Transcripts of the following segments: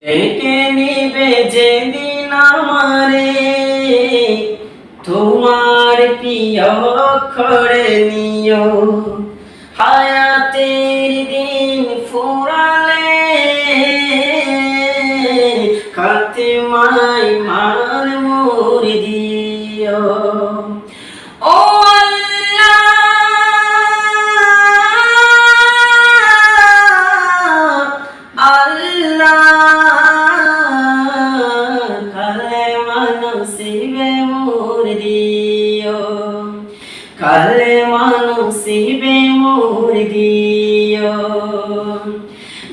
ডেকে নিবে যেদিন আমারে তোমার প্রিয় অক্ষরে নিও, হায়াতের দিন ফুরালে খাতেমায় মান মোর দিও। ও কালেমা নসিবে মোর দিও।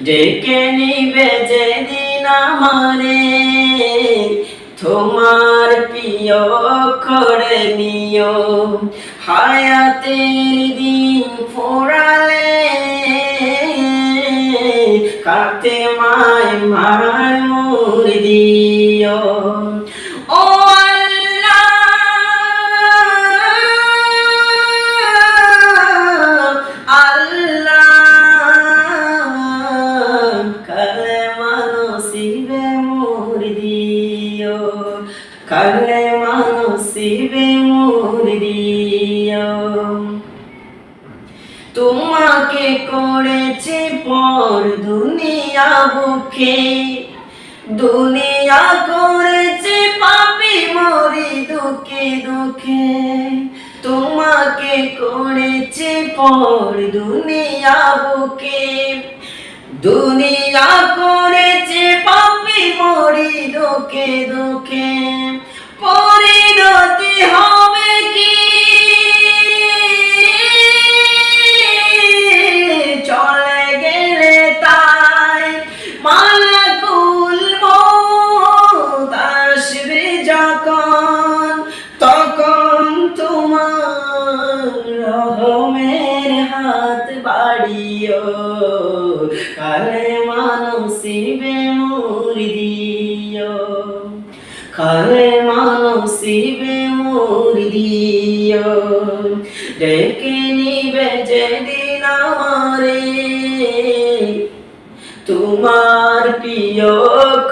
ডেকে নিবে যেদিন আমারে তোমার প্রিয় অক্ষরে নিও, হায়াতের দিন ফুরালে খাতেমায় মান মোর দিও। ও কালেমা নসিবে মোর দিও। তোমাকে করেছি পর দুনিয়া বুকে, দুনিয়া করেছি পাপী মরি দুঃখে দুঃখে। তোমাকে করেছি পর দুনিয়া বুকে, দুনিয়া করেছে পাপী মরি দুঃখে দুঃখে। পরিণতি হবে কি চলে গেলে তাই, মালাকুল মউত আসবে যখন, তখন তোমার রহমের হাত বাড়িও, কালেমা নসিবে মোর দিও। কালেমা নসিবে মোর দিও। ডেকে নিবে যেদিন আমারে তোমার প্রিয়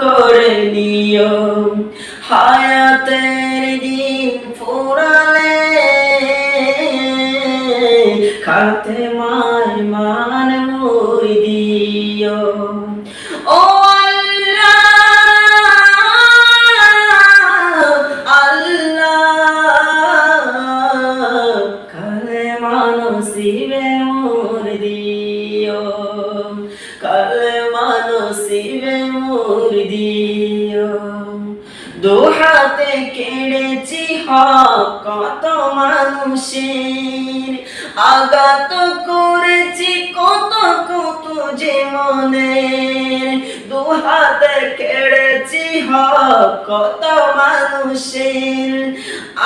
করে নিও, হায়াতের দিন ফুরালে খাতেমায় মান মোর দিও। ও কালেমা নসিবে মোর দিও, কালেমা নসিবে মোর দিও। দোহাতে কেড়েছি হক কত মানুষের, আঘাত করেছি কত কত যে মনের। দুহাতে কেড়েছি হক কত মানুষের,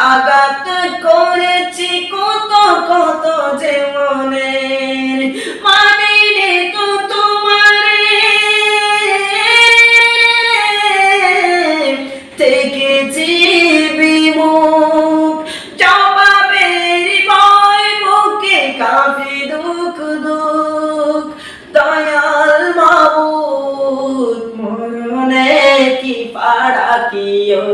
আঘাত করেছি কত কত যে মনের। মানিনি তো তোমারে থেকেছি বিমুখ, জবাবের ভয় বুকে কাঁপে দুঃখ দুঃখ। দয়াল মাবুদ মরণে কি পাড়া কিও,